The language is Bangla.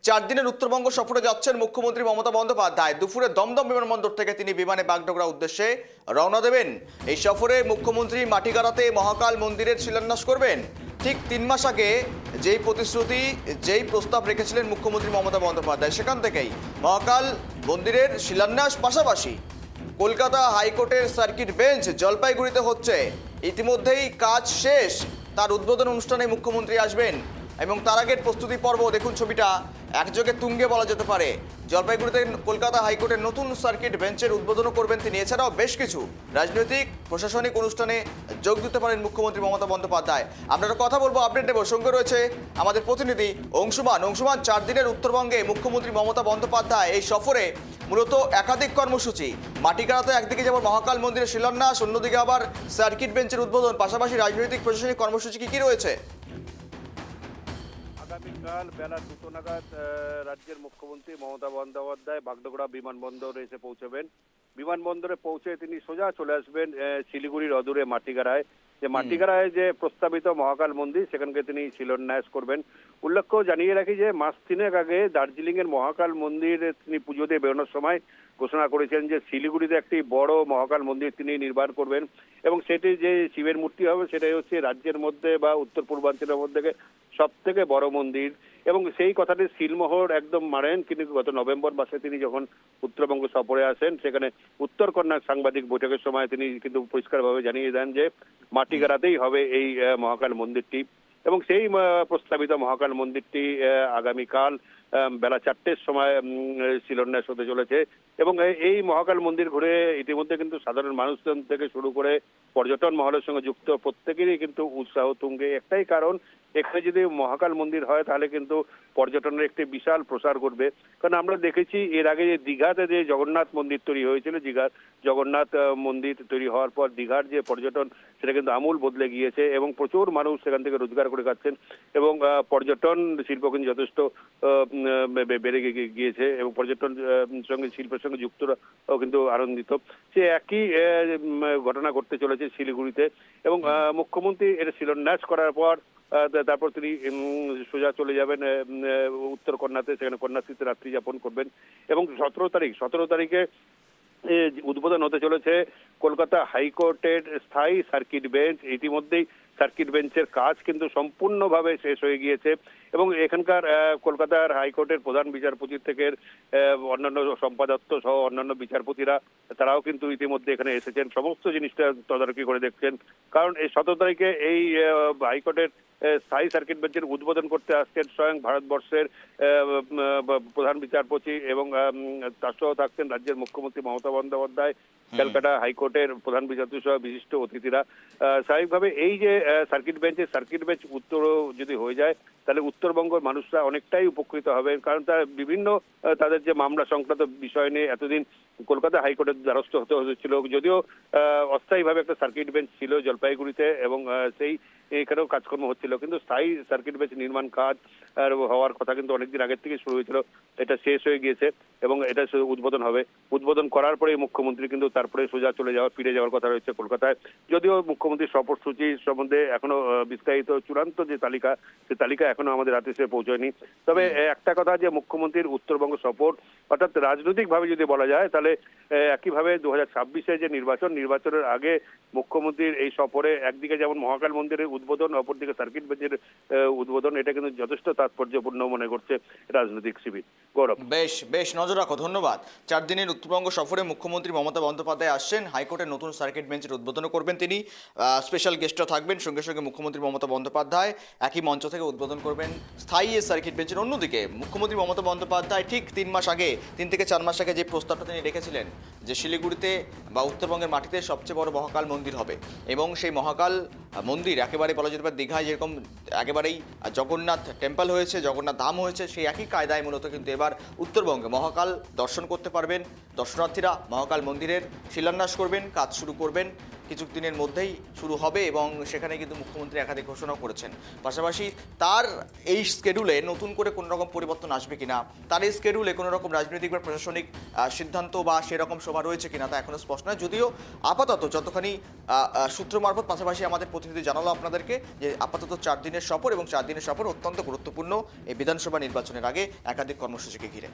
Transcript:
4 দিনের উত্তরবঙ্গ সফরে যাচ্ছেন মুখ্যমন্ত্রী মমতা বন্দ্যোপাধ্যায়। দুপুরে দমদম বিমানবন্দর থেকে তিনি বিমানে বাগডোগরা উদ্দেশ্যে রওনা দেবেন। এই সফরে মুখ্যমন্ত্রী মাটিগাড়াতে মহাকাল মন্দিরের শিলান্যাস করবেন। ঠিক 3 মাস আগে যেই প্রতিশ্রুতি, যেই প্রস্তাব রেখেছিলেন মুখ্যমন্ত্রী মমতা বন্দ্যোপাধ্যায়, সেখান থেকেই মহাকাল মন্দিরের শিলান্যাস। পাশাপাশি কলকাতা হাইকোর্টের সার্কিট বেঞ্চ জলপাইগুড়িতে হচ্ছে, ইতিমধ্যেই কাজ শেষ। তার উদ্বোধন অনুষ্ঠানে মুখ্যমন্ত্রী আসবেন এবং তার আগের প্রস্তুতি পর্ব দেখুন। ছবিটা একযোগে তুঙ্গে বলা যেতে পারে। জলপাইগুড়িতে কলকাতা হাইকোর্টের নতুন সার্কিট বেঞ্চের উদ্বোধনও করবেন তিনি। এছাড়াও বেশ কিছু রাজনৈতিক প্রশাসনিক অনুষ্ঠানে যোগ দিতে পারেন মুখ্যমন্ত্রী মমতা বন্দ্যোপাধ্যায়। আপনারা কথা বলবো, আপডেট দেবো। সঙ্গে রয়েছে আমাদের প্রতিনিধি অংশুমান। 4 দিনের উত্তরবঙ্গে মুখ্যমন্ত্রী মমতা বন্দ্যোপাধ্যায় এই সফরে মূলত একাধিক কর্মসূচি। মাটিগাড়াতে একদিকে যেমন মহাকাল মন্দিরের শিলান্যাস, অন্যদিকে আবার সার্কিট বেঞ্চের উদ্বোধন। পাশাপাশি রাজনৈতিক প্রশাসনিক কর্মসূচি কি রয়েছে? আগামীকাল বেলা 2টো নাগাদ রাজ্যের মুখ্যমন্ত্রী মমতা বন্দ্যোপাধ্যায় বাগডোগরা বিমানবন্দরে এসে পৌঁছবেন। বিমানবন্দরে পৌঁছে তিনি সোজা চলে আসবেন শিলিগুড়ির অদূরে মাটিগাড়ায়। মাটিগাড়ায় যে প্রস্তাবিত মহাকাল মন্দির, সেখানকে তিনি শিলান্যাস করবেন। উল্লেখ্য জানিয়ে রাখি যে মাস 3 আগে দার্জিলিং এর মহাকাল মন্দিরে তিনি পুজো দিয়ে বেরোনোর সময় ঘোষণা করেছেন যে শিলিগুড়িতে একটি বড় মহাকাল মন্দির তিনি নির্মাণ করবেন এবং সেটি যে শিবের মূর্তি হবে সেটাই হচ্ছে রাজ্যের মধ্যে বা উত্তর পূর্বাঞ্চলের মধ্যে সব থেকে বড় মন্দির। এবং সেই কথাটি সিলমোহর একদম মারেন কিন্তু গত নভেম্বর মাসে তিনি যখন উত্তরবঙ্গ সফরে আসেন, সেখানে উত্তরকন্যা সাংবাদিক বৈঠকের সময় তিনি কিন্তু পরিষ্কারভাবে জানিয়ে দেন যে মাটিগাড়াতেই হবে এই মহাকাল মন্দিরটি। এবং সেই প্রস্তাবিত মহাকাল মন্দিরটি আগামীকাল বেলা 4টের সময় শিলান্যাস হতে চলেছে। এবং এই মহাকাল মন্দির ঘুরে ইতিমধ্যে কিন্তু সাধারণ মানুষজন থেকে শুরু করে পর্যটন মহলের সঙ্গে যুক্ত প্রত্যেকেরই কিন্তু উৎসাহ তুঙ্গে। একটাই কারণ, এখানে যদি মহাকাল মন্দির হয় তাহলে কিন্তু পর্যটনের একটি বিশাল প্রসার ঘটবে। কারণ আমরা দেখেছি এর আগে যে দীঘাতে যে জগন্নাথ মন্দির তৈরি হয়েছিল, দীঘার জগন্নাথ মন্দির তৈরি হওয়ার পর দীঘার যে পর্যটন সেটা কিন্তু আমূল বদলে গিয়েছে এবং প্রচুর মানুষ সেখান থেকে রোজগার করে খাচ্ছেন এবং পর্যটন শিল্প কিন্তু যথেষ্ট বেড়ে গিয়েছে এবং পর্যটন সঙ্গে শিল্পের সঙ্গে যুক্তরাও কিন্তু আনন্দিত। সে একই ঘটনা ঘটতে চলেছে শিলিগুড়িতে। এবং মুখ্যমন্ত্রী এর শিলান্যাস করার পর তারপর তিনি সোজা চলে যাবেন উত্তরকন্যাতে, সেখানে কন্যাশ্রীতে রাত্রি যাপন করবেন। এবং 17 তারিখে উদ্বোধন হতে চলেছে কলকাতা হাইকোর্টের স্থায়ী সার্কিট বেঞ্চ। ইতিমধ্যেই সার্কিট বেঞ্চের কাজ কিন্তু সম্পূর্ণভাবে শেষ হয়ে গিয়েছে এবং এখানকার কলকাতার হাইকোর্টের প্রধান বিচারপতি থেকে অন্যান্য সম্পাদত্ব সহ অন্যান্য বিচারপতিরা তারাও কিন্তু ইতিমধ্যে এখানে এসেছেন, সমস্ত জিনিসটা তদারকি করে দেখছেন। কারণ এই 17 তারিখে এই হাইকোর্টের স্থায়ী সার্কিট বেঞ্চের উদ্বোধন করতে আসছেন স্বয়ং ভারতবর্ষের প্রধান বিচারপতি এবং তার সহ থাকছেন রাজ্যের মুখ্যমন্ত্রী মমতা বন্দ্যোপাধ্যায়, ক্যালকাটা হাইকোর্টের প্রধান বিচারপতি সহ বিশিষ্ট অতিথিরা। স্বাভাবিকভাবে এই যে সার্কিট বেঞ্চ উত্তর যদি হয়ে যায় তাহলে উত্তরবঙ্গের মানুষরা অনেকটাই উপকৃত হবে। কারণ তার বিভিন্ন তাদের যে মামলা সংক্রান্ত বিষয় নিয়ে এতদিন কলকাতা হাইকোর্টের দ্বারস্থ হতে হয়েছিল, যদিও অস্থায়ীভাবে একটা সার্কিট বেঞ্চ ছিল জলপাইগুড়িতে এবং সেই এখানেও কাজকর্ম হচ্ছিল, কিন্তু স্থায়ী সার্কিট বেঞ্চ নির্মাণ কাজ হওয়ার কথা কিন্তু অনেকদিন আগের থেকে শুরু হয়েছিল। এটা শেষ হয়ে গিয়েছে এবং এটা উদ্বোধন হবে। উদ্বোধন করার পরেই মুখ্যমন্ত্রী কিন্তু তারপরে সোজা ফিরে যাওয়ার কথা রয়েছে কলকাতায়। যদিও মুখ্যমন্ত্রীর সফরসূচি সম্বন্ধে এখনো বিস্তারিত চূড়ান্ত যে তালিকা, সে তালিকা এখনো আমাদের হাতে এসে পৌঁছয়নি। তবে একটা কথা, যে মুখ্যমন্ত্রীর উত্তরবঙ্গ সফর অর্থাৎ রাজনৈতিকভাবে যদি বলা যায় তাহলে একইভাবে 2026-এ যে নির্বাচনের আগে মুখ্যমন্ত্রীর এই সফরে একদিকে যেমন মহাকাল মন্দিরের উদ্বোধন, অপরদিকে সার্কিট বেঞ্চের উদ্বোধন, এটা কিন্তু যথেষ্ট তাৎপর্যপূর্ণ মনে করছে রাজনৈতিক শিবির। গৌরব, বেশ নজর রাখো। ধন্যবাদ। 4 দিনের উত্তরবঙ্গ সফরে মুখ্যমন্ত্রী মমতা বন্দ্যোপাধ্যায় আসছেন, হাইকোর্টের নতুন সার্কিট বেঞ্চের উদ্বোধনও করবেন তিনি। স্পেশাল গেস্টও থাকবেন। সঙ্গে মুখ্যমন্ত্রী মমতা বন্দ্যোপাধ্যায় একই মঞ্চ থেকে উদ্বোধন করবেন স্থায়ী সার্কিট বেঞ্চের। অন্যদিকে মুখ্যমন্ত্রী মমতা বন্দ্যোপাধ্যায় ঠিক 3 থেকে 4 মাস আগে যে প্রস্তাবটা তিনি রেখেছিলেন যে শিলিগুড়িতে বা উত্তরবঙ্গের মাটিতে সবচেয়ে বড় মহাকাল মন্দির হবে এবং সেই মহাকাল মন্দির একেবারে বলা যেতে পারে দীঘায় যেরকম একেবারেই জগন্নাথ টেম্পল হয়েছে, জগন্নাথ ধাম হয়েছে, সেই একই কায়দায় মূলত কিন্তু এবার উত্তরবঙ্গে মহাকাল দর্শন করতে পারবেন দর্শনার্থীরা। মহাকাল মন্দিরের শিলান্যাস করবেন, কাজ শুরু করবেন কিছু দিনের মধ্যেই শুরু হবে এবং সেখানে কিন্তু মুখ্যমন্ত্রী একাধিক ঘোষণাও করেছেন। পাশাপাশি তার এই স্কেডিউলে নতুন করে কোনো রকম পরিবর্তন আসবে কিনা, তার এই স্কেডিউলে কোনো রকম রাজনৈতিক বা প্রশাসনিক সিদ্ধান্ত বা সেরকম সভা রয়েছে কিনা তা এখনো স্পষ্ট নয়। যদিও আপাতত যতখানি সূত্র মারফত পাশাপাশি আমাদের প্রতিনিধি জানালো আপনাদেরকে যে আপাতত 4 দিনের সফর এবং 4 দিনের সফর অত্যন্ত গুরুত্বপূর্ণ এই বিধানসভা নির্বাচনের আগে একাধিক কর্মসূচিকে ঘিরে।